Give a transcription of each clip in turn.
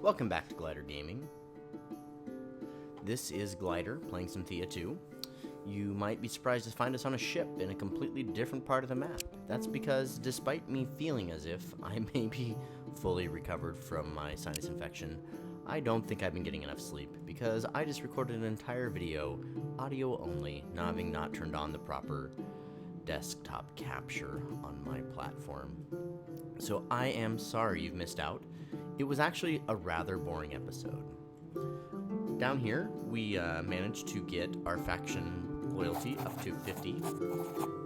Welcome back to Glider Gaming. This is Glider, playing some Thea 2. You might be surprised to find us on a ship in a completely different part of the map. That's because, despite me feeling as if I may be fully recovered from my sinus infection, I don't think I've been getting enough sleep, because I just recorded an entire video, audio only, having not turned on the proper desktop capture on my platform. So I am sorry you've missed out. It was actually a rather boring episode. Down here, we managed to get our faction loyalty up to 50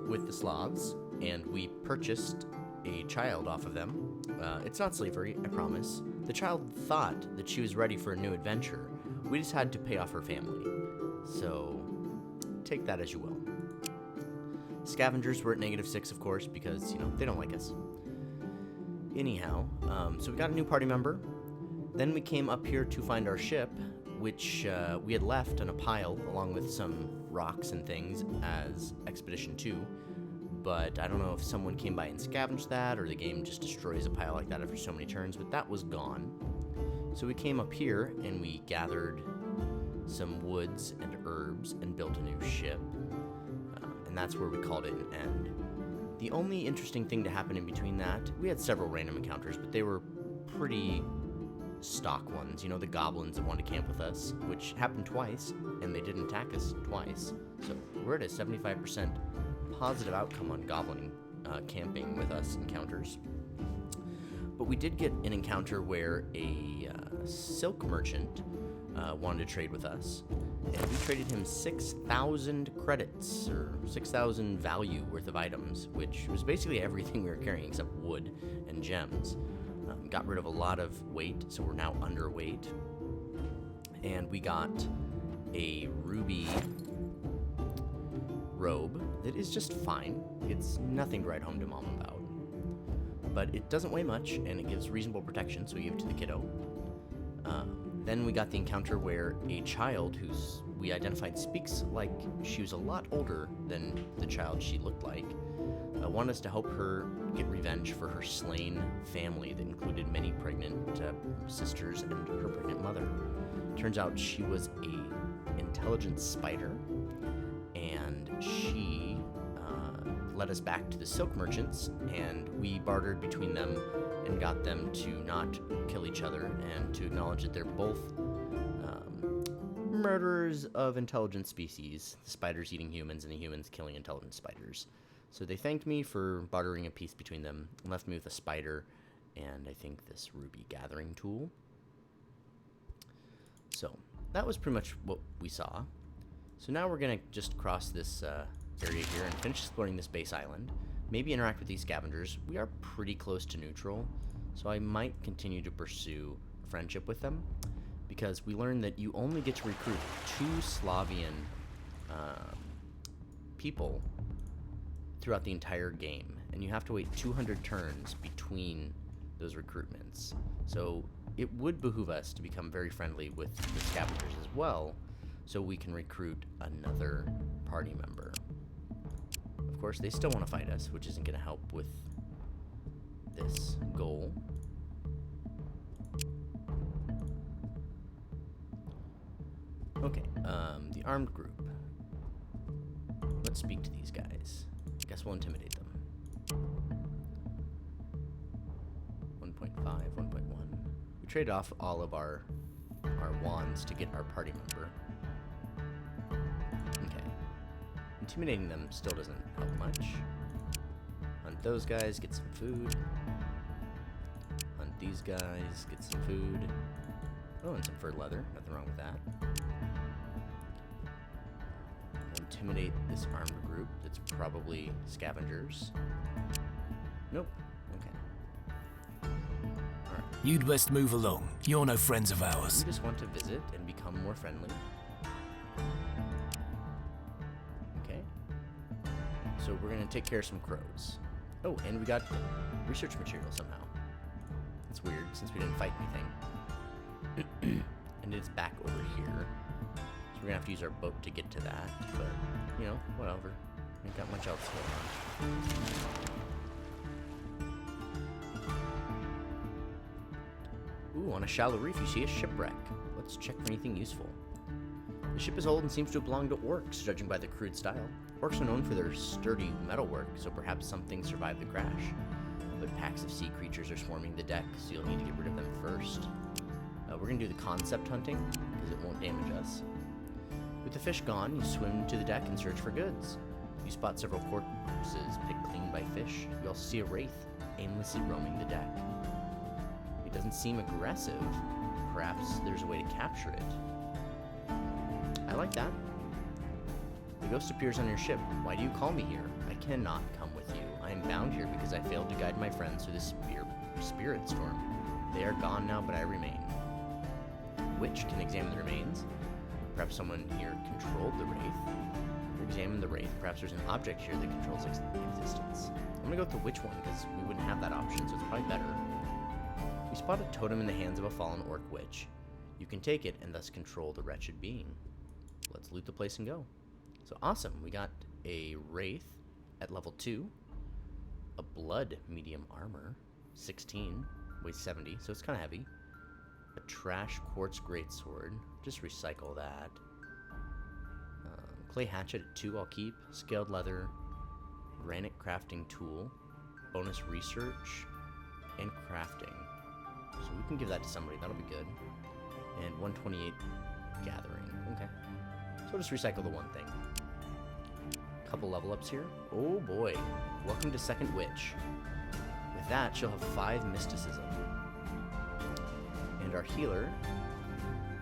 with the Slavs, and we purchased a child off of them. It's not slavery, I promise. The child thought that she was ready for a new adventure. We just had to pay off her family. So, take that as you will. Scavengers were at -6, of course, because, they don't like us. Anyhow, so we got a new party member. Then we came up here to find our ship, which we had left on a pile along with some rocks and things as Expedition 2. But I don't know if someone came by and scavenged that, or the game just destroys a pile like that after so many turns, but that was gone. So we came up here and we gathered some woods and herbs and built a new ship. And that's where we called it an end. The only interesting thing to happen in between that, we had several random encounters, but they were pretty stock ones. The goblins that wanted to camp with us, which happened twice, and they didn't attack us twice. So we're at a 75% positive outcome on goblin camping with us encounters. But we did get an encounter where a silk merchant wanted to trade with us, and we traded him 6,000 credits, or 6,000 value worth of items, which was basically everything we were carrying except wood and gems. Got rid of a lot of weight, so we're now underweight. And we got a ruby robe that is just fine. It's nothing to write home to mom about. But it doesn't weigh much, and it gives reasonable protection, so we give it to the kiddo. Then we got the encounter where a child who's we identified speaks like she was a lot older than the child she looked like. Wanted us to help her get revenge for her slain family that included many pregnant sisters and her pregnant mother. Turns out she was a intelligent spider, and she led us back to the silk merchants, and we bartered between them and got them to not kill each other and to acknowledge that they're both murderers of intelligent species, the spiders eating humans and the humans killing intelligent spiders. So they thanked me for bartering a peace between them and left me with a spider and I think this ruby gathering tool. So that was pretty much what we saw. So now we're going to just cross this area here and finish exploring this base island. Maybe interact with these scavengers. We are pretty close to neutral, so I might continue to pursue a friendship with them, because we learned that you only get to recruit 2 Slavian people throughout the entire game, and you have to wait 200 turns between those recruitments. So it would behoove us to become very friendly with the scavengers as well, so we can recruit another party member. Of course, they still want to fight us, which isn't going to help with this goal. Okay, the armed group. Let's speak to these guys. I guess we'll intimidate them. 1.5, 1.1. We traded off all of our wands to get our party member. Okay. Intimidating them still doesn't help much. Hunt those guys, get some food. Hunt these guys, get some food. Oh, and some fur leather. Nothing wrong with that. Intimidate this armed group that's probably scavengers. Nope. Okay. Alright. You'd best move along. You're no friends of ours. We just want to visit and become more friendly. Okay. So we're going to take care of some crows. Oh, and we got research material somehow. That's weird, since we didn't fight anything. And it's back over here. So we're going to have to use our boat to get to that, but, whatever. Ain't got much else going on. Ooh, on a shallow reef, you see a shipwreck. Let's check for anything useful. The ship is old and seems to have belonged to orcs, judging by the crude style. Orcs are known for their sturdy metalwork, so perhaps something survived the crash. But packs of sea creatures are swarming the deck, so you'll need to get rid of them first. We're going to do the concept hunting, because it won't damage us. With the fish gone, you swim to the deck and search for goods. You spot several corpses picked clean by fish. You also see a wraith aimlessly roaming the deck. It doesn't seem aggressive. Perhaps there's a way to capture it. I like that. The ghost appears on your ship. Why do you call me here? I cannot come with you. I am bound here because I failed to guide my friends through this spirit storm. They are gone now, but I remain. Witch can examine the remains. Perhaps someone here controlled the wraith. Examine the wraith. Perhaps there's an object here that controls existence. I'm gonna go with the witch one because we wouldn't have that option, so it's probably better. We spot a totem in the hands of a fallen orc witch. You can take it and thus control the wretched being. Let's loot the place and go. So awesome, we got a wraith at level 2, a blood medium armor, 16, weighs 70, so it's kind of heavy. A trash quartz greatsword, just recycle that. Clay hatchet at 2 I'll keep, scaled leather, granite crafting tool, bonus research, and crafting. So we can give that to somebody, that'll be good. And 128 gathering, okay. So we'll just recycle the one thing. Couple level ups here. Oh boy, welcome to Second Witch. With that, she'll have 5 mysticism. And our healer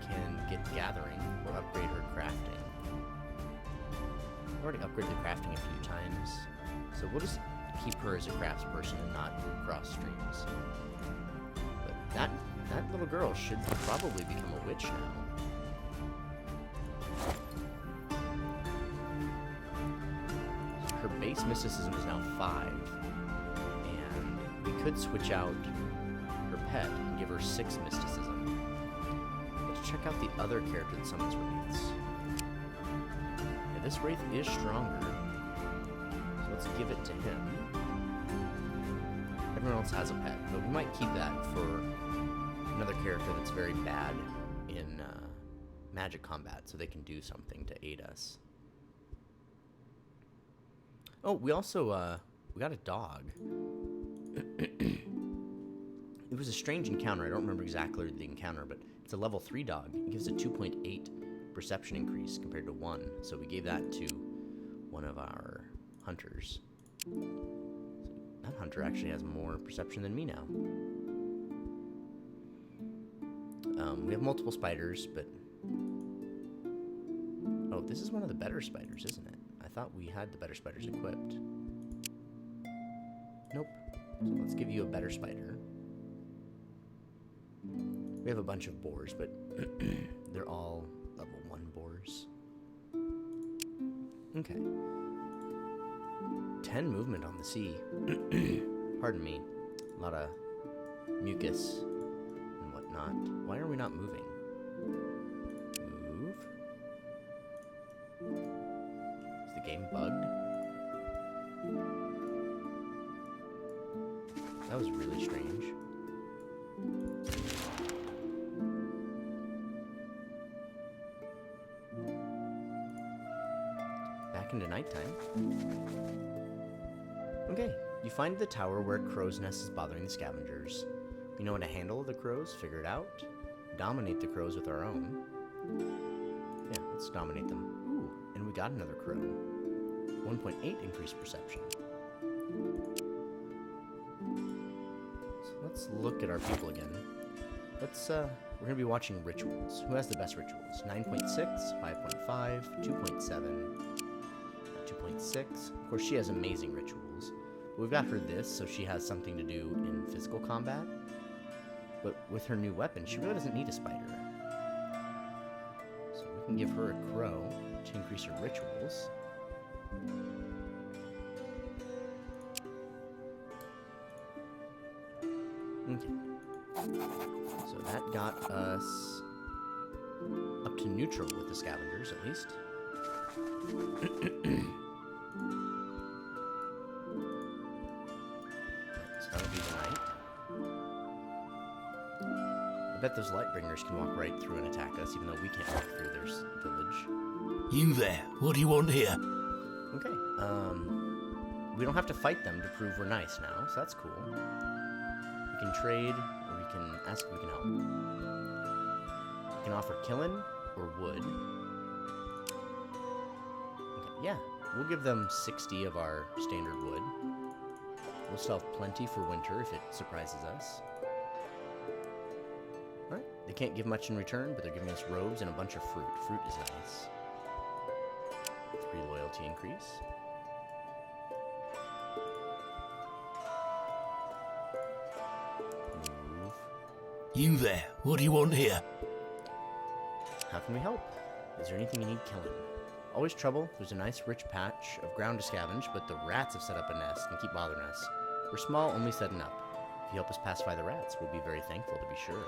can get gathering or upgrade her crafting. I've already upgraded the crafting a few times, so we'll just keep her as a craftsperson and not cross streams. But that little girl should probably become a witch now. Her base mysticism is now 5, and we could switch out her pet and give her 6 mysticism. Let's check out the other character that summons wraiths. Yeah, this wraith is stronger, so let's give it to him. Everyone else has a pet, but we might keep that for another character that's very bad in magic combat, so they can do something to aid us. Oh, we also, we got a dog. It was a strange encounter. I don't remember exactly the encounter, but it's a level 3 dog. It gives a 2.8 perception increase compared to 1. So we gave that to one of our hunters. So that hunter actually has more perception than me now. We have multiple spiders, but... Oh, this is one of the better spiders, isn't it? I thought we had the better spiders equipped. Nope. So let's give you a better spider. We have a bunch of boars, but they're all level 1 boars. Okay. 10 movement on the sea. Pardon me. A lot of mucus and whatnot. Why are we not moving? Move. Is the game bugged? That was really strange. Back into nighttime. Okay, you find the tower where a crow's nest is bothering the scavengers. You know how to handle the crows? Figure it out. Dominate the crows with our own. Yeah, let's dominate them. Ooh, and we got another crow. 1.8 increased perception. So let's look at our people again. We're gonna be watching rituals. Who has the best rituals? 9.6, 5.5, 2.7, 2.6. Of course, she has amazing rituals. We've got her this, so she has something to do in physical combat. But with her new weapon, she really doesn't need a spider. So we can give her a crow to increase her rituals. Okay. So that got us up to neutral with the scavengers, at least. So that'll be the night. I bet those Lightbringers can walk right through and attack us, even though we can't walk through their village. You there? What do you want here? Okay, we don't have to fight them to prove we're nice now, so that's cool. We can trade, or we can ask if we can help. We can offer killing or wood. Okay, yeah, we'll give them 60 of our standard wood. We'll still have plenty for winter if it surprises us. Alright, they can't give much in return, but they're giving us robes and a bunch of fruit. Fruit is nice. 3 loyalty increase. Move. You there? What do you want here? How can we help? Is there anything you need killing? Always trouble. There's a nice rich patch of ground to scavenge, but the rats have set up a nest and keep bothering us. We're small, only setting up. If you help us pacify the rats, we'll be very thankful to be sure.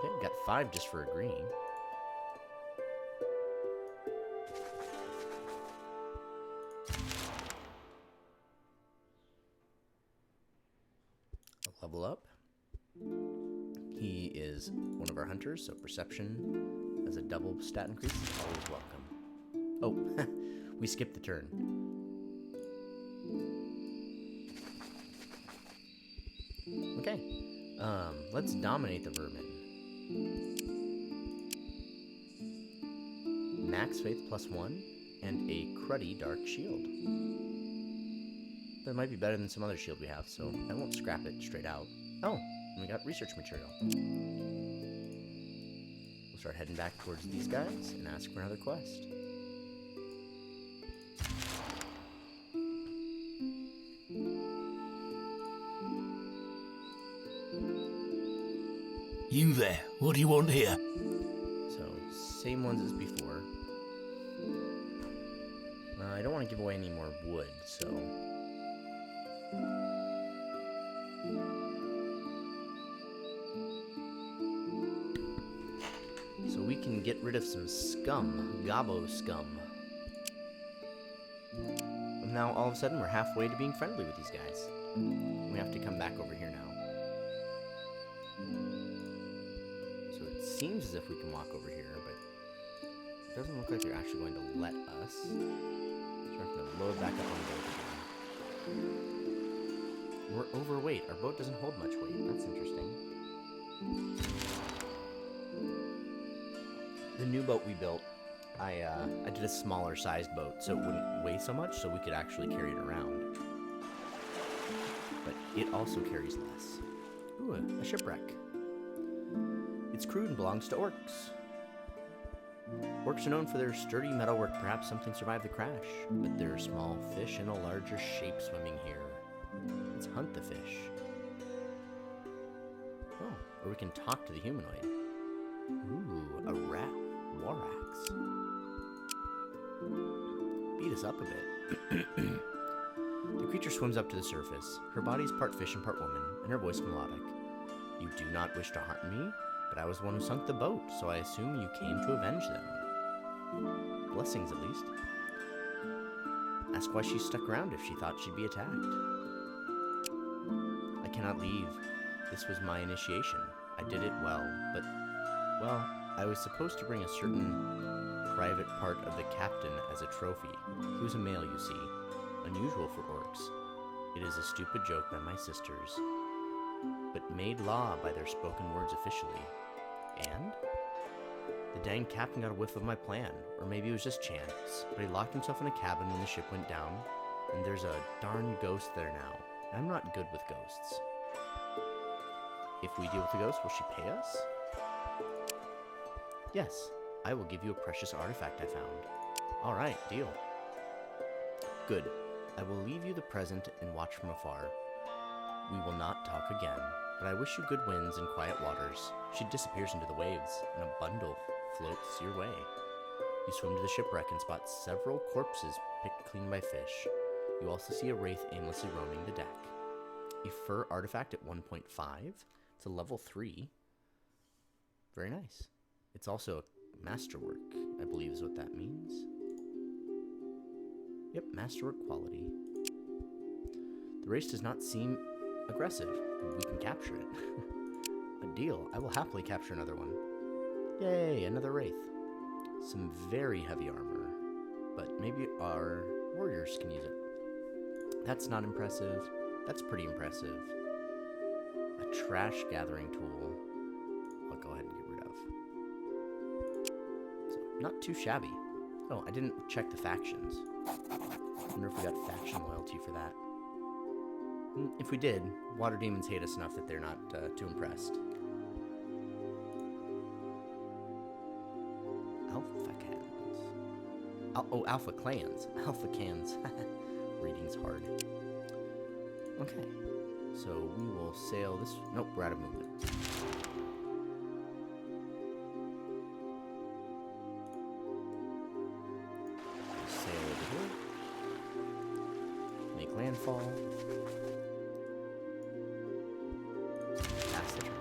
Okay, we got 5 just for agreeing. A level up. He is one of our hunters, so perception as a double stat increase is always welcome. Oh, we skipped the turn. Okay, let's dominate the vermin. Max faith +1 and a cruddy dark shield. That might be better than some other shield we have, so I won't scrap it straight out. Oh, and we got research material. We'll start heading back towards these guys and ask for another quest. You there? What do you want here? So, same ones as before. I don't want to give away any more wood, so... So we can get rid of some scum. Gobbo scum. And now, all of a sudden, we're halfway to being friendly with these guys. We have to come back over here now. So it seems as if we can walk over here, but it doesn't look like they're actually going to let us. So we're going to load back up on the boat again. We're overweight. Our boat doesn't hold much weight. That's interesting. The new boat we built, I did a smaller sized boat so it wouldn't weigh so much, so we could actually carry it around. But it also carries less. Ooh, a shipwreck. It's crude and belongs to orcs. Orcs are known for their sturdy metalwork. Perhaps something survived the crash, but there are small fish in a larger shape swimming here. Let's hunt the fish. Oh, or we can talk to the humanoid. Ooh, a rat war axe. Beat us up a bit. The creature swims up to the surface. Her body is part fish and part woman, and her voice melodic. You do not wish to harm me, but I was the one who sunk the boat, so I assume you came to avenge them. Blessings, at least. Ask why she stuck around if she thought she'd be attacked. I cannot leave. This was my initiation. I did it well, but, well, I was supposed to bring a certain private part of the captain as a trophy. He was a male, you see. Unusual for orcs. It is a stupid joke by my sisters, but made law by their spoken words officially. And? The dang captain got a whiff of my plan, or maybe it was just chance, but he locked himself in a cabin when the ship went down, and there's a darn ghost there now. I'm not good with ghosts. If we deal with the ghost, will she pay us? Yes, I will give you a precious artifact I found. Alright, deal. Good. I will leave you the present and watch from afar. We will not talk again, but I wish you good winds and quiet waters. She disappears into the waves, and a bundle floats your way. You swim to the shipwreck and spot several corpses picked clean by fish. You also see a wraith aimlessly roaming the deck. A fur artifact at 1.5. It's a level 3. Very nice. It's also a masterwork, I believe is what that means. Yep, masterwork quality. The race does not seem aggressive. We can capture it. A deal. I will happily capture another one. Yay, another wraith. Some very heavy armor, but maybe our warriors can use it. That's not impressive. That's pretty impressive. A trash gathering tool. I'll go ahead and get rid of. So, not too shabby. Oh, I didn't check the factions. I wonder if we got faction loyalty for that. If we did, water demons hate us enough that they're not too impressed. Alpha cans. Oh, alpha clans. Alpha cans. Reading's hard. Okay. So we will sail this. Nope, we're out of movement. Sail over here. Make landfall. Pass the turn.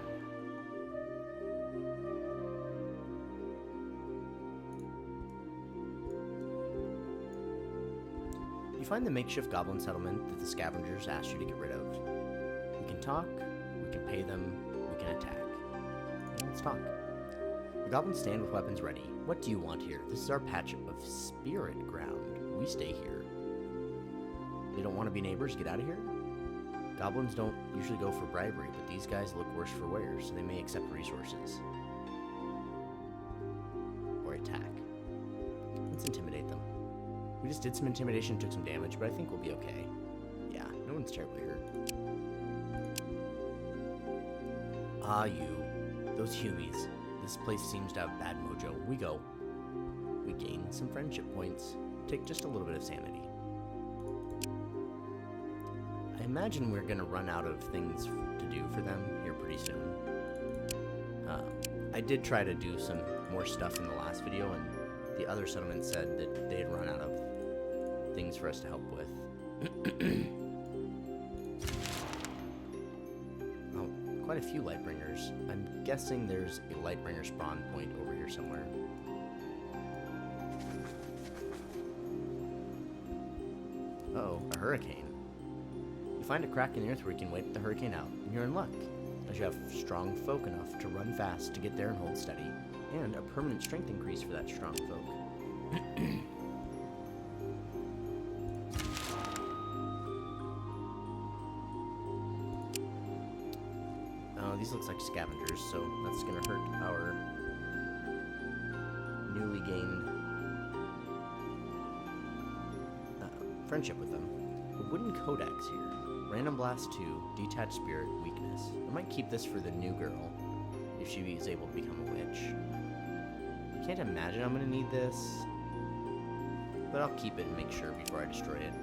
You find the makeshift goblin settlement that the scavengers asked you to get rid of. We can talk, we can pay them, we can attack. Let's talk. The goblins stand with weapons ready. What do you want here? This is our patch of spirit ground. We stay here. They don't want to be neighbors? Get out of here? Goblins don't usually go for bribery, but these guys look worse for wear, so they may accept resources. Or attack. Let's intimidate them. We just did some intimidation, took some damage, but I think we'll be okay. Yeah, no one's terribly hurt. Ah, you. Those Humies. This place seems to have bad mojo. We go. We gain some friendship points. Take just a little bit of sanity. I imagine we're gonna run out of things to do for them here pretty soon. I did try to do some more stuff in the last video, and the other settlement said that they had run out of things for us to help with. Oh, quite a few Lightbringers. I'm guessing there's a Lightbringer spawn point over here somewhere. Uh-oh, a hurricane. You find a crack in the earth where you can wait the hurricane out, and you're in luck, as you have strong folk enough to run fast to get there and hold steady, and a permanent strength increase for that strong folk. Oh, these looks like scavengers, so that's gonna hurt our newly gained friendship with them. A wooden codex here. Random blast 2, detached spirit, weakness. I might keep this for the new girl, if she is able to become a witch. I can't imagine I'm gonna need this, but I'll keep it and make sure before I destroy it.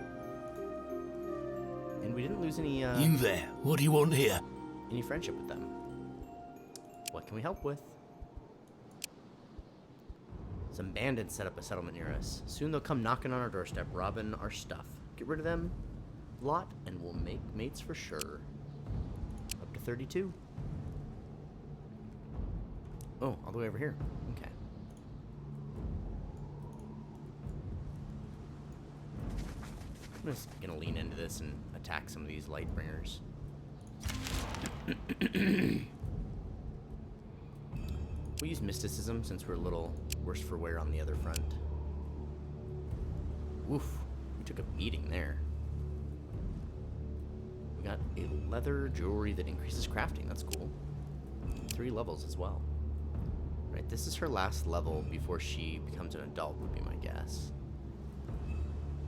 And we didn't lose any, You there, what do you want here? any friendship with them. What can we help with? Some bandits set up a settlement near us. Soon they'll come knocking on our doorstep, robbing our stuff. Get rid of them, lot, and we'll make mates for sure. Up to 32. Oh, all the way over here. Okay. I'm just gonna lean into this and attack some of these Lightbringers. We'll use mysticism since we're a little worse for wear on the other front. Woof. We took a beating there. We got a leather jewelry that increases crafting. That's cool. 3 levels as well. Right, this is her last level before she becomes an adult, would be my guess.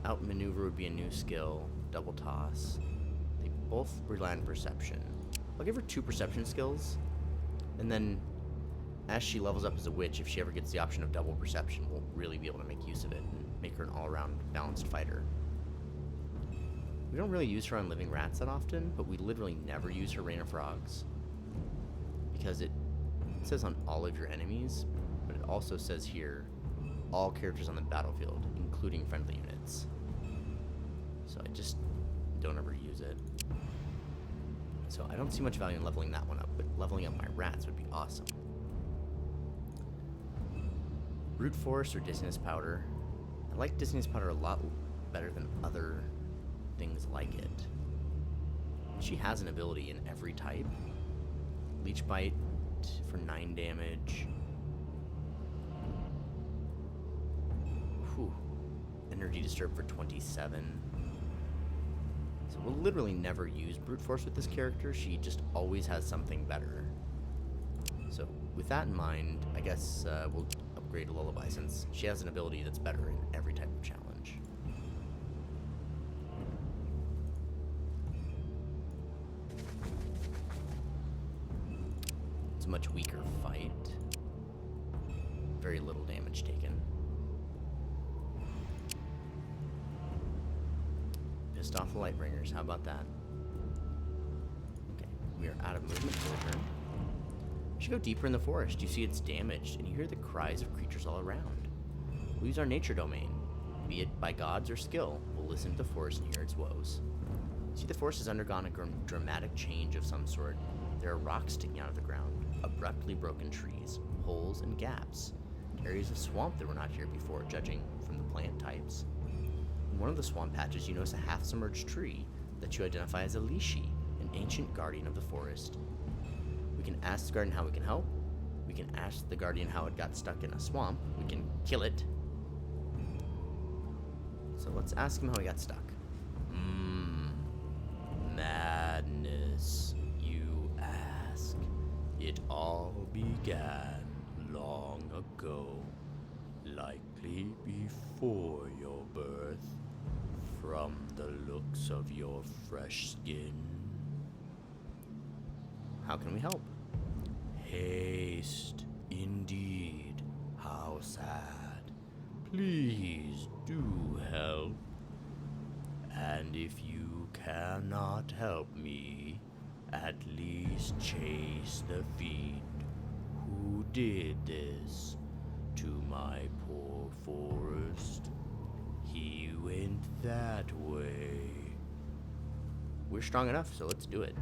Outmaneuver would be a new skill. Double toss. They both rely on perception. I'll give her 2 perception skills, and then as she levels up as a witch, if she ever gets the option of double perception, we'll really be able to make use of it and make her an all-around balanced fighter. We don't really use her on living rats that often, but we literally never use her Rain of Frogs, because it says on all of your enemies, but it also says here, all characters on the battlefield, including friendly units. So I just don't ever use it. So I don't see much value in leveling that one up, but leveling up my rats would be awesome. Brute Force or Dizziness Powder. I like Dizziness Powder a lot better than other things like it. She has an ability in every type, Leech Bite for 9 damage. Whew. Energy Disturb for 27. So we'll literally never use Brute Force with this character. She just always has something better. So with that in mind, I guess we'll upgrade to Lullaby since she has an ability that's better in every type of challenge. It's a much weaker fight. Very little damage taken. Pissed off the Lightbringers. How about that? Okay, we are out of movement for a turn. We should go deeper in the forest. You see it's damaged, and you hear the cries of creatures all around. We'll use our nature domain. Be it by gods or skill, we'll listen to the forest and hear its woes. See, the forest has undergone a dramatic change of some sort. There are rocks sticking out of the ground, abruptly broken trees, holes and gaps, and areas of swamp that were not here before, judging from the plant types. In one of the swamp patches, you notice a half-submerged tree that you identify as a Lishi, an ancient guardian of the forest. We can ask the guardian how we can help. We can ask the guardian how it got stuck in a swamp. We can kill it. So let's ask him how he got stuck. Madness, you ask. It all began long ago, likely before your birth, from the looks of your fresh skin. How can we help? Haste, indeed. How sad. Please do help. And if you cannot help me, at least chase the fiend who did this to my poor forest. He went that way. We're strong enough, so let's do it.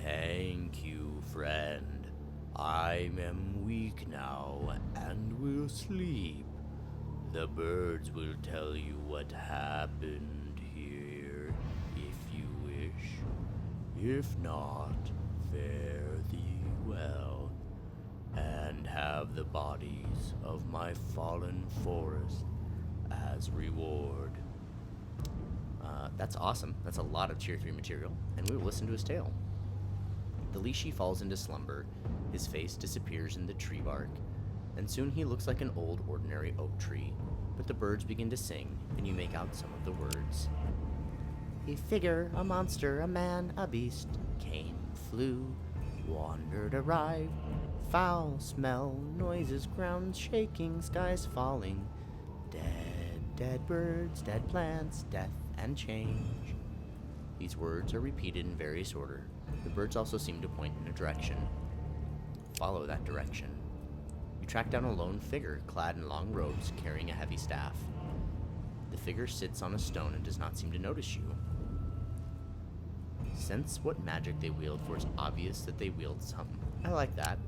Thank you, friend. I am weak now and will sleep. The birds will tell you what happened here, if you wish. If not, fare thee well, and have the bodies of my fallen forest as reward. That's awesome. That's a lot of Tier 3 material, and we will listen to his tale. The Lishi falls into slumber, his face disappears in the tree bark, and soon he looks like an old, ordinary oak tree. But the birds begin to sing, and you make out some of the words. A figure, a monster, a man, a beast, came, flew, wandered, arrived, foul smell, noises, ground shaking, skies falling, dead birds, dead plants, death and change. These words are repeated in various order. The birds also seem to point in a direction. Follow that direction. You track down a lone figure clad in long robes carrying a heavy staff. The figure sits on a stone and does not seem to notice you. Sense what magic they wield, for it's obvious that they wield some. I like that.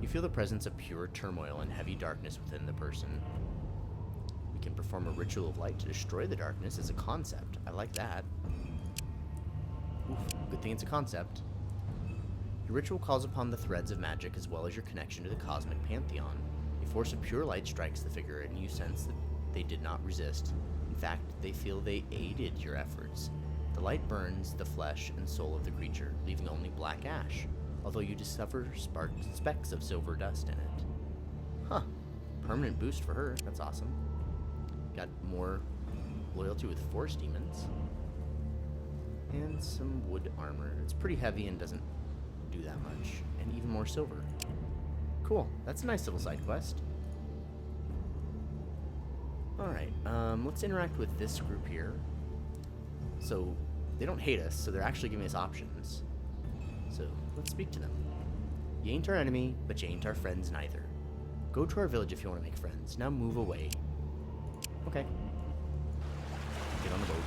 You feel the presence of pure turmoil and heavy darkness within the person. We can perform a ritual of light to destroy the darkness as a concept. I like that. Oof, good thing it's a concept. Your ritual calls upon the threads of magic as well as your connection to the cosmic pantheon. A force of pure light strikes the figure, and you sense that they did not resist. In fact, they feel they aided your efforts. The light burns the flesh and soul of the creature, leaving only black ash, although you discover specks of silver dust in it. Huh. Permanent boost for her. That's awesome. Got more loyalty with forest demons. And some wood armor. It's pretty heavy and doesn't do that much. And even more silver. Cool. That's a nice little side quest. Alright, let's interact with this group here. So, they don't hate us, so they're actually giving us options. So, let's speak to them. You ain't our enemy, but you ain't our friends neither. Go to our village if you want to make friends. Now move away. Okay. Get on the boat.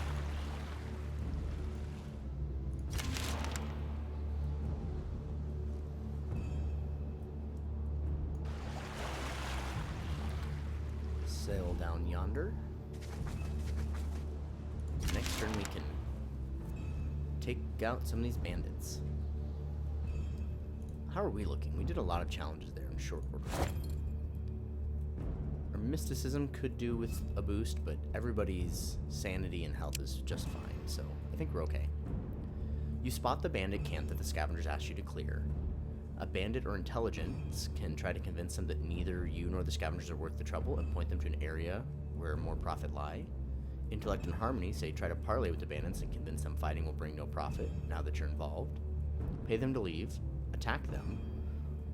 Sail down yonder. Next turn we can take out some of these bandits. How are we looking? We did a lot of challenges there in short order. Our mysticism could do with a boost, but everybody's sanity and health is just fine, so I think we're okay. You spot the bandit camp that the scavengers asked you to clear. A bandit or intelligence can try to convince them that neither you nor the scavengers are worth the trouble and point them to an area where more profit lie. Intellect and harmony say try to parley with the bandits and convince them fighting will bring no profit now that you're involved. Pay them to leave, attack them,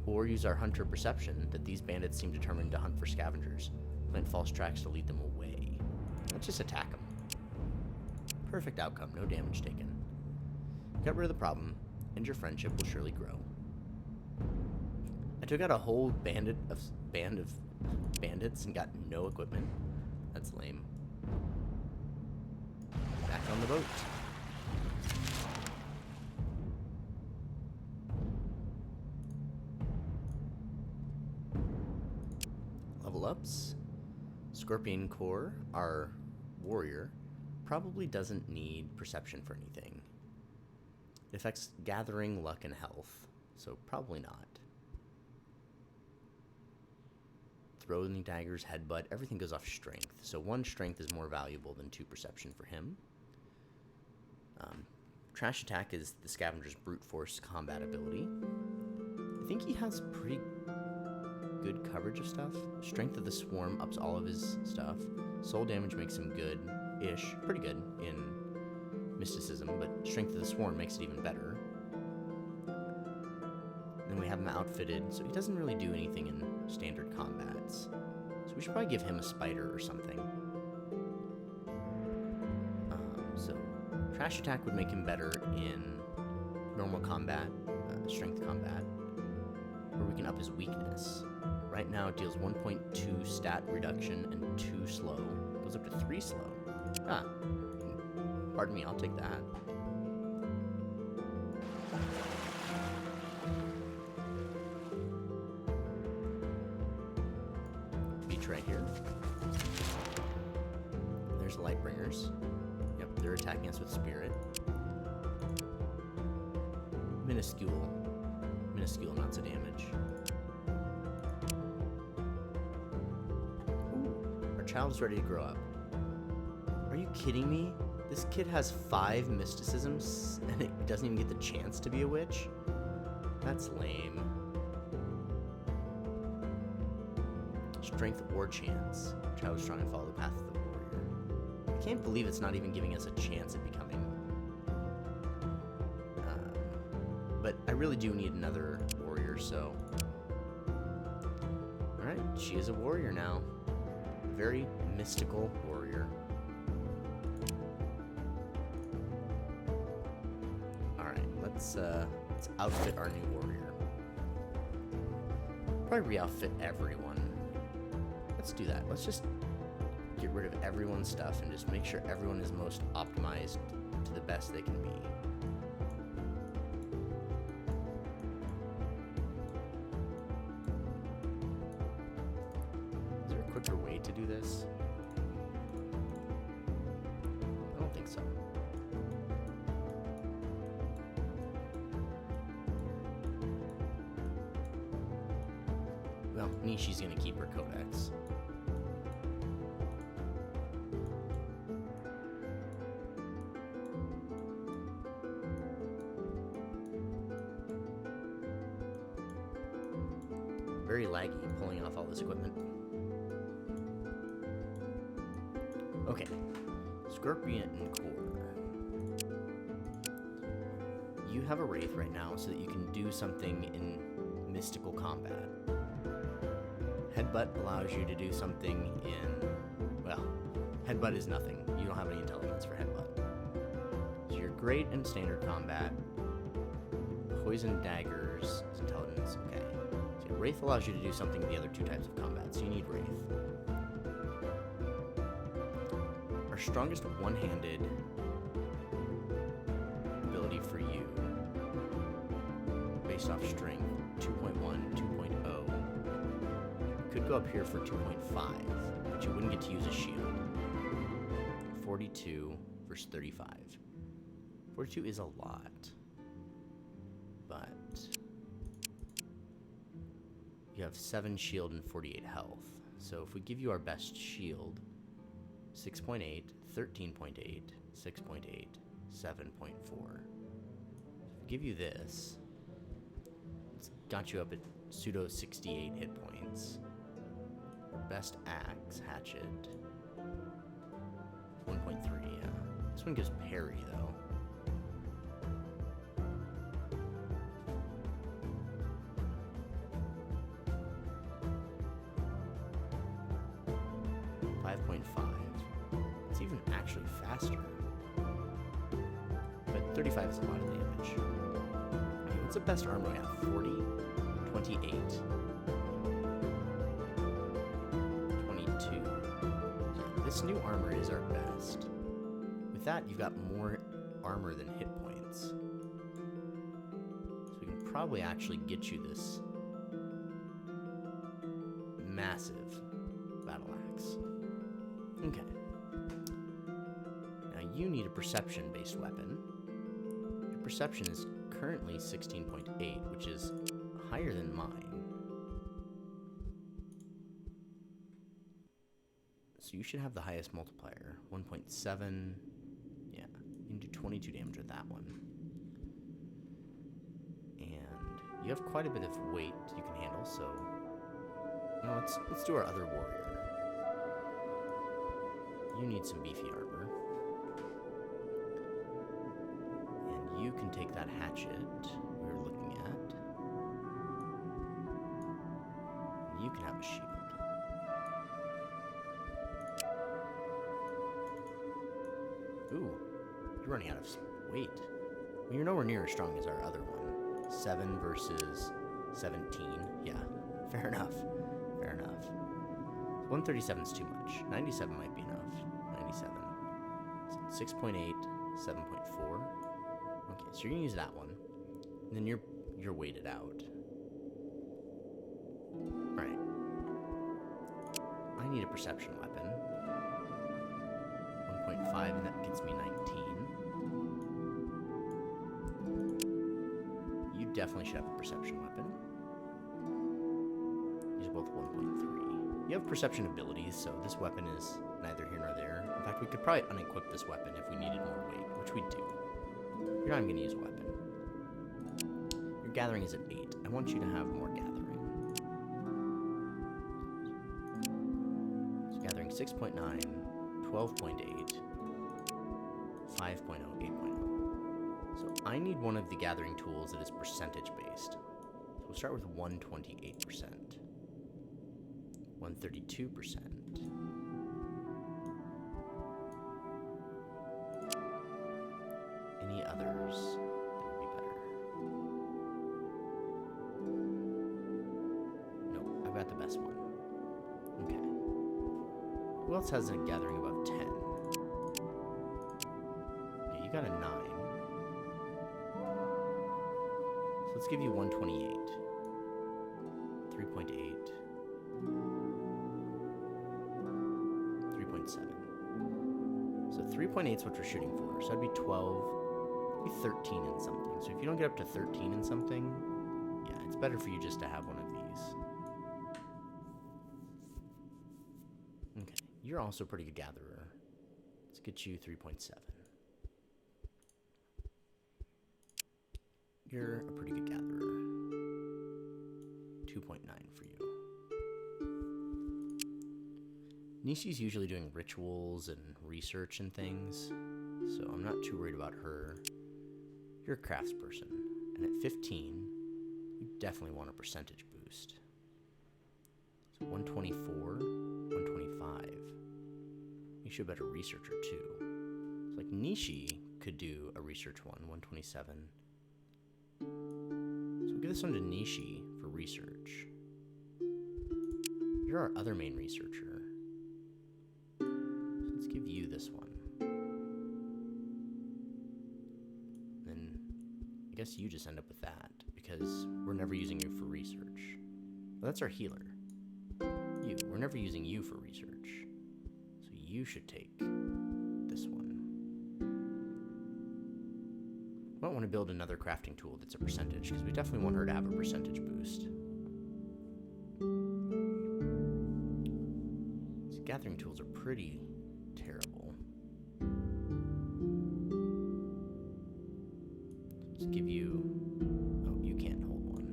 or use our hunter perception that these bandits seem determined to hunt for scavengers. Plant false tracks to lead them away. Let's just attack them. Perfect outcome, no damage taken. Get rid of the problem, and your friendship will surely grow. I took out a whole band of bandits and got no equipment. That's lame. Back on the boat. Level ups. Scorpion Core, our warrior, probably doesn't need perception for anything. It affects gathering, luck, and health, so probably not. Throwing daggers, headbutt, everything goes off strength. So 1 strength is more valuable than 2 perception for him. Trash attack is the scavenger's brute force combat ability. I think he has pretty good coverage of stuff. Strength of the swarm ups all of his stuff. Soul damage makes him good-ish, pretty good in mysticism, but strength of the swarm makes it even better. Then we have him outfitted, so he doesn't really do anything in standard combats. So we should probably give him a spider or something. So trash attack would make him better in normal combat, strength combat, or we can up his weakness. Right now it deals 1.2 stat reduction and 2 slow. Goes up to 3 slow. Ah, pardon me, I'll take that. Right here. There's Lightbringers. Yep, they're attacking us with Spirit. Minuscule amounts of damage. Ooh, our child is ready to grow up. Are you kidding me? This kid has 5 mysticisms and it doesn't even get the chance to be a witch? That's lame. Strength or chance. Child is strong and follow the path of the warrior. I can't believe it's not even giving us a chance at becoming. But I really do need another warrior, so. Alright, she is a warrior now. A very mystical warrior. Alright, let's outfit our new warrior. Probably re-outfit everyone. Let's do that. Let's just get rid of everyone's stuff and just make sure everyone is most optimized to the best they can be. Is there a quicker way to do this? I don't think so. Well, Nishi's gonna keep her codex. Very laggy pulling off all this equipment. Okay, Scorpion and Core. You have a Wraith right now so that you can do something in mystical combat. Headbutt allows you to do something in, well, Headbutt is nothing. You don't have any intelligence for Headbutt. So you're great in standard combat. Poison daggers is intelligence, okay. So Wraith allows you to do something in the other 2 types of combat, so you need Wraith. Our strongest one-handed ability for you, based off strength, 2.1, 2.0, could go up here for 2.5, but you wouldn't get to use a shield. 42 versus 35. 42 is a lot, but You have 7 shield and 48 health. So if we give you our best shield, 6.8, 13.8, 6.8, 7.4. If we give you this, it's got you up at pseudo 68 hit points. Our best axe, hatchet, 1.3, yeah. This one gives parry, though. It's even actually faster. But 35 is a lot of damage. Okay, what's the best armor we have? 40, 28, 22. Yeah, this new armor is our best. With that, you've got more armor than hit points. So we can probably actually get you this massive battle axe. Okay. Now you need a perception-based weapon. Your perception is currently 16.8, which is higher than mine. So you should have the highest multiplier. 1.7. Yeah, you can do 22 damage with that one. And you have quite a bit of weight you can handle, so no, let's do our other warrior. You need some beefy armor. And you can take that hatchet we were looking at. You can have a shield. Ooh, you're running out of weight. Well, you're nowhere near as strong as our other one. 7 versus 17. Yeah, fair enough. Fair enough. 137 is too much. 97 might be enough. 97. 6.8, 7.4. Okay, so you're gonna use that one. And then you're weighted out. Alright. I need a perception weapon. 1.5, and that gets me 19. You definitely should have a perception weapon. These are both 1.3. You have perception abilities, so this weapon is neither here nor there. In fact, we could probably unequip this weapon if we needed more weight, which we do. You're not even going to use a weapon. Your gathering is at 8. I want you to have more gathering. So gathering 6.9, 12.8, 5.0, 8.0. So I need one of the gathering tools that is percentage based. So we'll start with 128%. 132%. Any others that would be better? Nope, I've got the best one. Okay. Who else has a gathering above 10? Okay, you got a 9. So let's give you 128. 3.8. 3.7. So 3.8 is what we're shooting for. So that'd be 12, maybe 13 in something. So if you don't get up to 13 in something, yeah, it's better for you just to have one of these. Okay, you're also a pretty good gatherer. Let's get you 3.7. You're a pretty good gatherer. 2.9 for you. Nishi's usually doing rituals and research and things, so I'm not too worried about her. You're a craftsperson, and at 15, you definitely want a percentage boost. So 124, 125. You should bet a researcher too. So like Nishi could do a research one, 127. So we'll give this one to Nishi for research. You're our other main researcher. So let's give you this one. Then I guess you just end up with that because we're never using you for research. Well, that's our healer. You. We're never using you for research. So you should take this one. Might want to build another crafting tool that's a percentage, because we definitely want her to have a percentage boost. Gathering tools are pretty terrible. Let's give you... Oh, you can't hold one.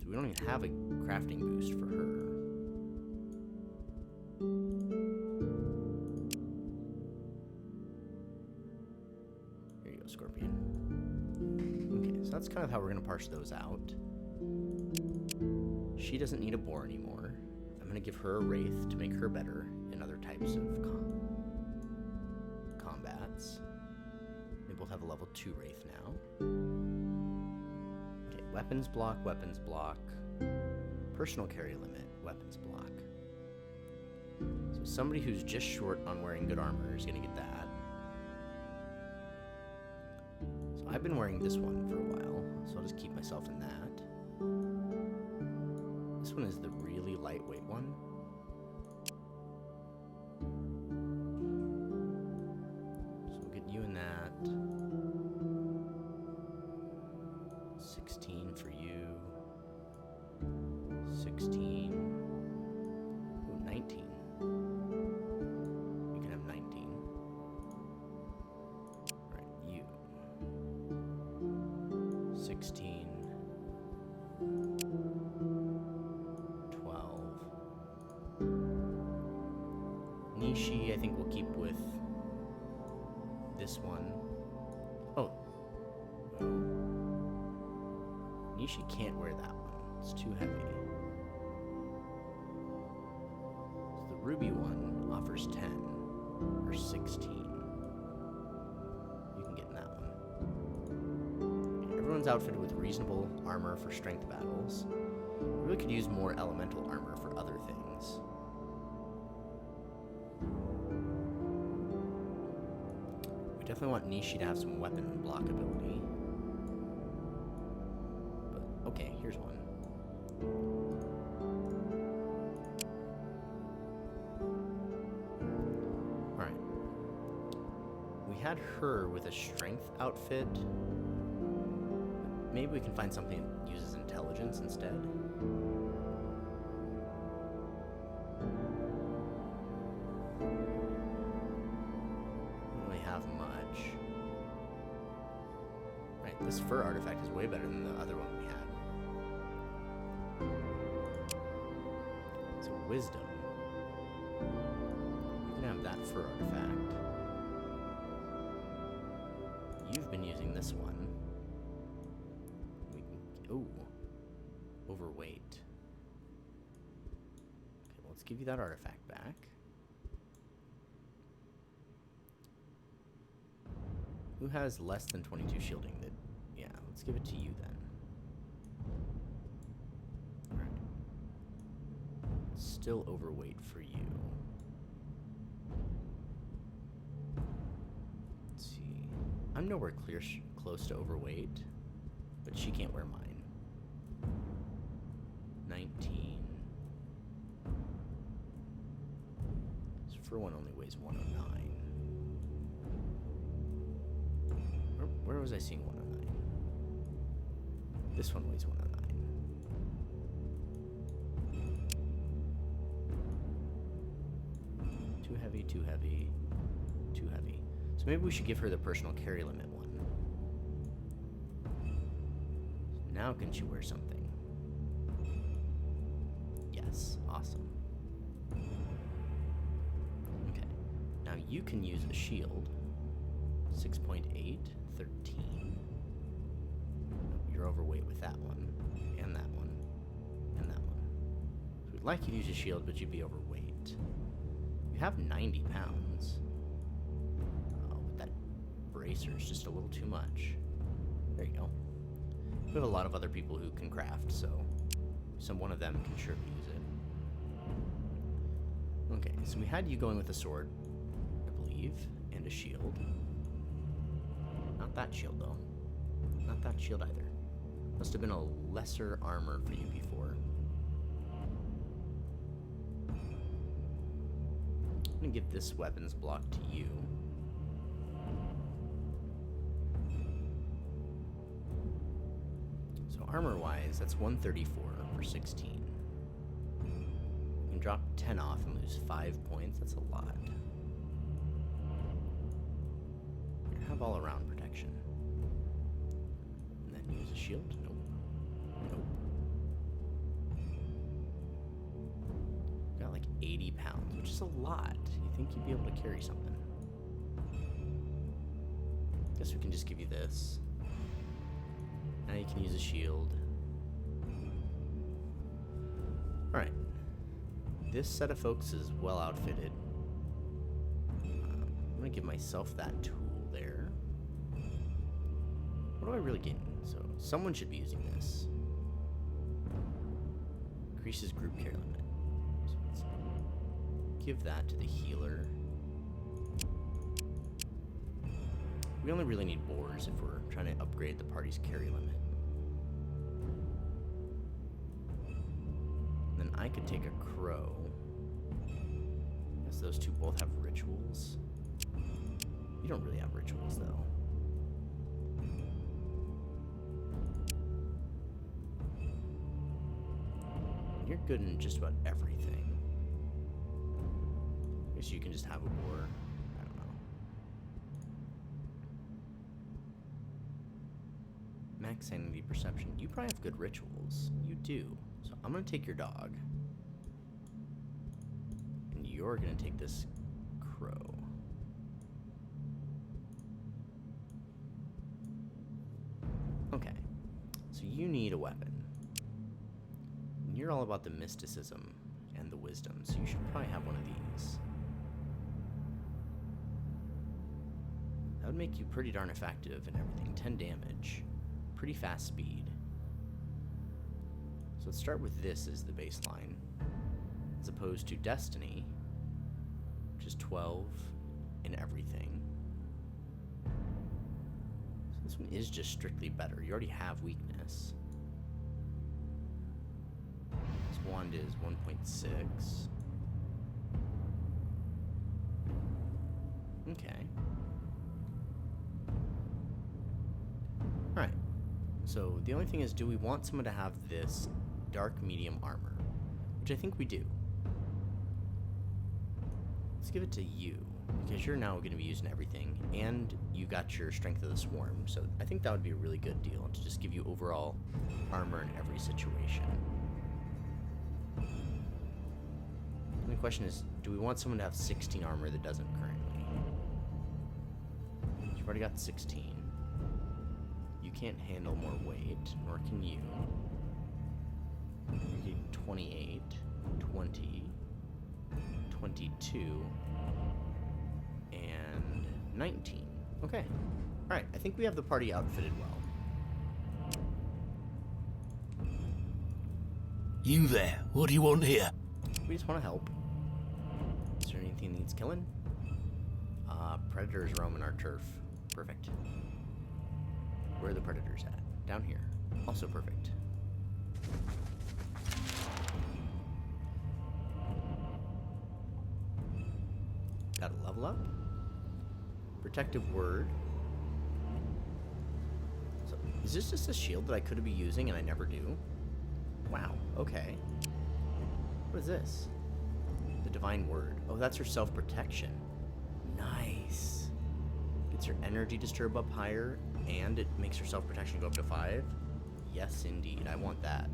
So we don't even have a crafting boost for her. Here you go, Scorpion. Okay, so that's kind of how we're going to parse those out. She doesn't need a boar anymore. I'm going to give her a wraith to make her better in other types of combats. They both have a level 2 wraith now. Okay, weapons block, personal carry limit, weapons block. So somebody who's just short on wearing good armor is going to get that. So I've been wearing this one for a while, so I'll just keep myself in that. This one is the really lightweight one. So we'll get you in that. 16 for you. 16. Ooh, 19. You can have 19. Alright, you. 16. 12. Nishi, I think we'll keep with this one. Oh. Nishi can't wear that one. It's too heavy. So the ruby one offers 10 or 16. You can get in that one. Okay, everyone's outfitted with reasonable armor for strength battles. We really could use more elemental armor for other things. We definitely want Nishi to have some weapon block ability. But, okay, here's one. Alright. We had her with a strength outfit. Maybe we can find something that uses intelligence instead. Don't really have much. Right, this fur artifact is way better than the other one we had. So wisdom. We can have that fur artifact. You've been using this one. Ooh, overweight. Okay, well, let's give you that artifact back. Who has less than 22 shielding? That, yeah, let's give it to you then. Alright. Still overweight for you. Let's see. I'm nowhere close to overweight, but she can't wear mine. 19. This fur one only weighs 109. Where was I seeing 109? This one weighs 109. Too heavy, too heavy, too heavy. So maybe we should give her the personal carry limit one. Now can she wear something? Yes, awesome. Okay, now you can use a shield. 6.8, 13. You're overweight with that one, and that one, and that one. So we'd like you to use a shield, but you'd be overweight. You have 90 pounds. Oh, but that bracer is just a little too much. There you go. We have a lot of other people who can craft, so one of them can surely use it. Okay, so we had you going with a sword, I believe, and a shield. Not that shield, though. Not that shield either. Must have been a lesser armor for you before. I'm gonna give this weapons block to you. So armor-wise, that's 134 for 16. drop 10 off and lose 5 points. That's a lot. Have all around protection. And then use a shield? Nope. Nope. Got like 80 pounds, which is a lot. You think you'd be able to carry something? Guess we can just give you this. Now you can use a shield. Alright. This set of folks is well outfitted. I'm gonna give myself that tool there. What do I really gain? So someone should be using this. Increases group care limit. So let's give that to the healer. We only really need boars if we're trying to upgrade the party's carry limit. Then I could take a crow. Guess those two both have rituals. You don't really have rituals, though. You're good in just about everything. I guess you can just have a boar. I don't know. Max sanity perception. You probably have good rituals. You do. So I'm going to take your dog. And you're going to take this crow. Okay. So you need a weapon. And you're all about the mysticism and the wisdom, so you should probably have one of these. That would make you pretty darn effective and everything. 10 damage. Pretty fast speed. So let's start with this as the baseline, as opposed to Destiny, which is 12 in everything. So this one is just strictly better. You already have weakness. This wand is 1.6. Okay. Alright. So the only thing is, do we want someone to have this dark medium armor? Which I think we do. Let's give it to you, because you're now going to be using everything, and you got your strength of the swarm, so I think that would be a really good deal, to just give you overall armor in every situation. And the question is, do we want someone to have 16 armor that doesn't currently? You've already got 16. You can't handle more weight, nor can you. You get 28, 20, 22, and 19. Okay. Alright, I think we have the party outfitted well. You there? What do you want here? We just want to help. Is there anything that needs killing? Predators roaming our turf. Perfect. Where are the predators at? Down here. Also perfect. Got a level up. Protective word. So, is this just a shield that I could be using and I never do? Wow, okay. What is this? The divine word. Oh, that's her self-protection. Nice. Gets her energy disturb up higher, and it makes her self-protection go up to 5. Yes, indeed. I want that.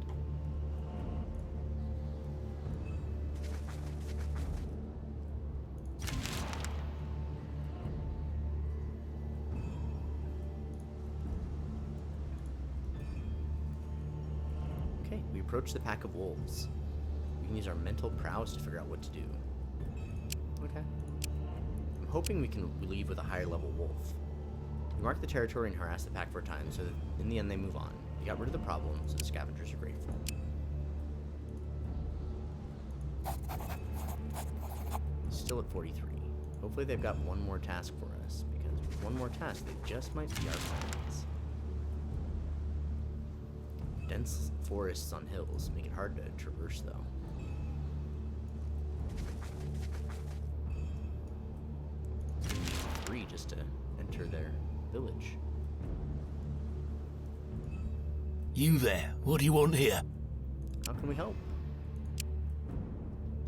Okay, we approach the pack of wolves. We can use our mental prowess to figure out what to do. Okay. I'm hoping we can leave with a higher level wolf. We mark the territory and harass the pack for a time, so that in the end they move on. We got rid of the problem, so the scavengers are grateful. Still at 43. Hopefully they've got one more task for us, because with one more task, they just might be our friends. Dense forests on hills make it hard to traverse, though. You need 3 just to enter their village. You there? What do you want here? How can we help?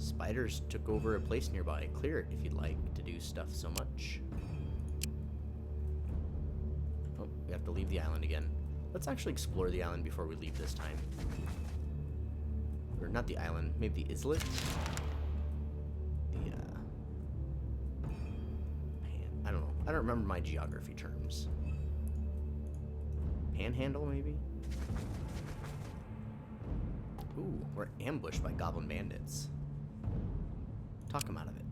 Spiders took over a place nearby. Clear it if you'd like to do stuff so much. Oh, we have to leave the island again. Let's actually explore the island before we leave this time. Or not the island, maybe the islet? I don't know. I don't remember my geography terms. Panhandle, maybe? Ooh, we're ambushed by goblin bandits. Talk them out of it.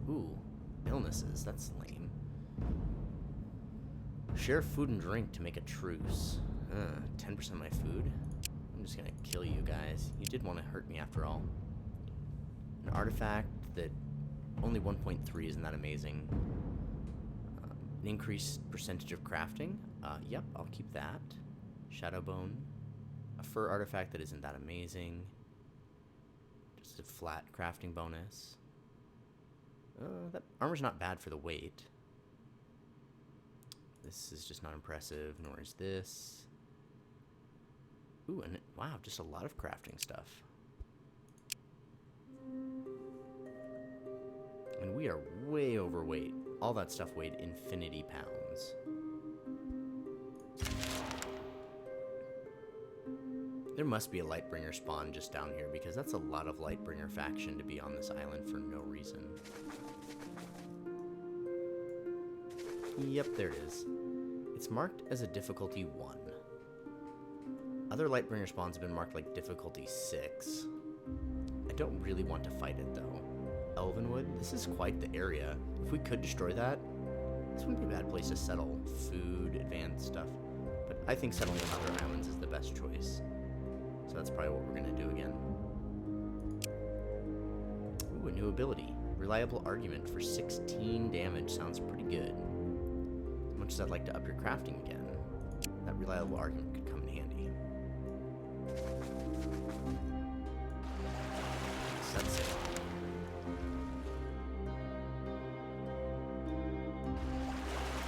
Ooh, illnesses. That's lame. Share food and drink to make a truce. 10% of my food? I'm just gonna kill you guys. You did want to hurt me after all. An artifact that only 1.3 isn't that amazing. An increased percentage of crafting? Yep, I'll keep that. Shadowbone. A fur artifact that isn't that amazing. Just a flat crafting bonus. That armor's not bad for the weight. This is just not impressive, nor is this. Ooh, and wow, just a lot of crafting stuff. And we are way overweight. All that stuff weighed infinity pounds. There must be a Lightbringer spawn just down here, because that's a lot of Lightbringer faction to be on this island for no reason. Yep, there it is. It's marked as a difficulty 1. Other Lightbringer spawns have been marked like difficulty 6. I don't really want to fight it though. Elvenwood, this is quite the area. If we could destroy that, this wouldn't be a bad place to settle. Food, advanced stuff. But I think settling on other islands is the best choice. So that's probably what we're gonna do again. Ooh, a new ability. Reliable Argument for 16 damage sounds pretty good. As much as I'd like to up your crafting again, that Reliable Argument could come in handy. Set sail.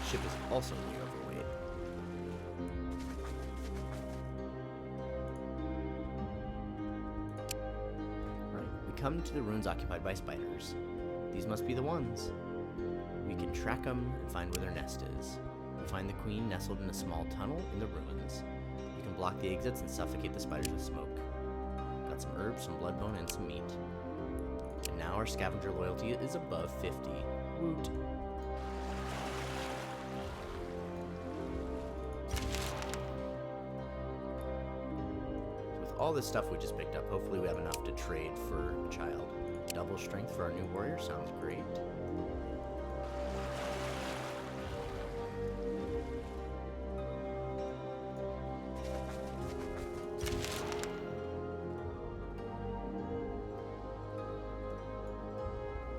Ship is also way overweight. Alright, we come to the ruins occupied by spiders. These must be the ones. We can track them and find where their nest is. We find the queen nestled in a small tunnel in the ruins. We can block the exits and suffocate the spiders with smoke. Got some herbs, some bloodbone, and some meat. And now our scavenger loyalty is above 50. Woot. All this stuff we just picked up, hopefully we have enough to trade for a child. Double strength for our new warrior sounds great.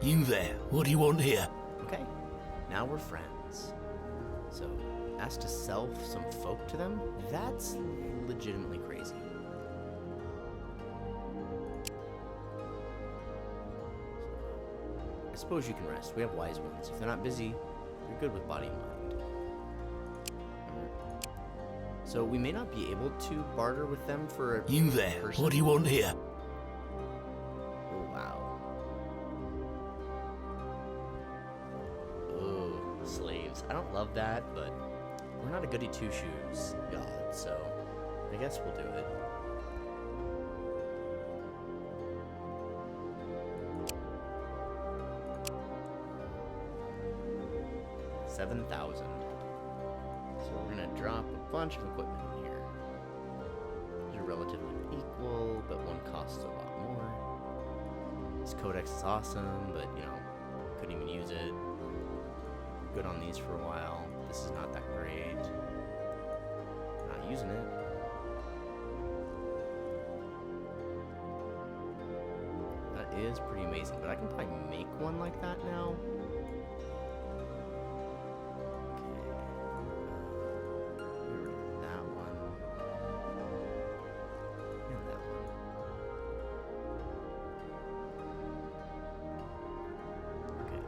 You there, what do you want here? Okay, now we're friends. So, asked to sell some folk to them? That's legitimately crazy. I suppose you can rest. We have wise ones. If they're not busy, you're good with body and mind. So we may not be able to barter with them for a You there, person. what do you want here? Oh, wow. Oh, slaves. I don't love that, but we're not a goody two-shoes god, so I guess we'll do it. $7,000. So we're gonna drop a bunch of equipment in here. These are relatively equal, but one costs a lot more. This codex is awesome, but you know, couldn't even use it. Good on these for a while. This is not that great. Not using it. That is pretty amazing, but I can probably make one like that now.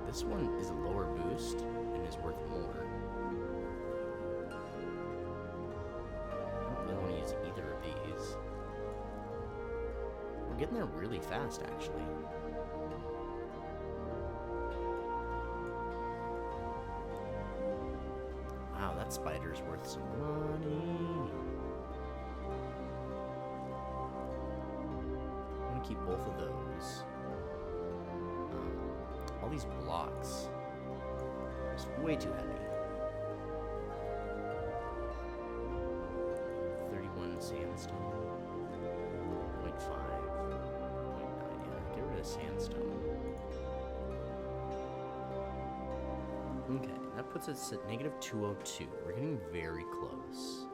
This one is a lower boost and is worth more. I don't really want to use either of these. We're getting there really fast, actually. Wow, that spider's worth some money. I'm gonna keep both of those. All these blocks. It's way too heavy. 31 sandstone. 0.5. 0.9. Yeah, get rid of sandstone. Okay, that puts us at negative 202. We're getting very close.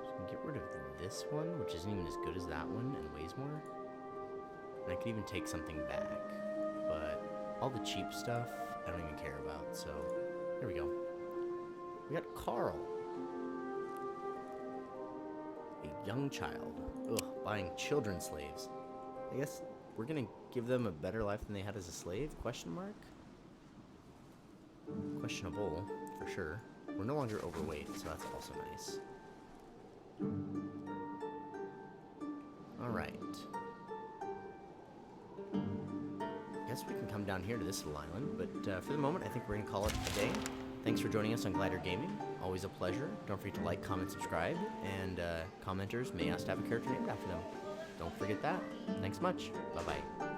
So we can get rid of this one, which isn't even as good as that one and weighs more. And I could even take something back. But all the cheap stuff, I don't even care about. So, there we go. We got Carl. A young child. Ugh, buying children slaves. I guess we're gonna give them a better life than they had as a slave? Question mark? Questionable, for sure. We're no longer overweight, so that's also nice. Alright. Guess we can come down here to this little island, but for the moment, I think we're gonna call it a day. Thanks for joining us on Glider Gaming. Always a pleasure. Don't forget to like, comment, subscribe, and commenters may ask to have a character named after them. Don't forget that. Thanks much. Bye-bye.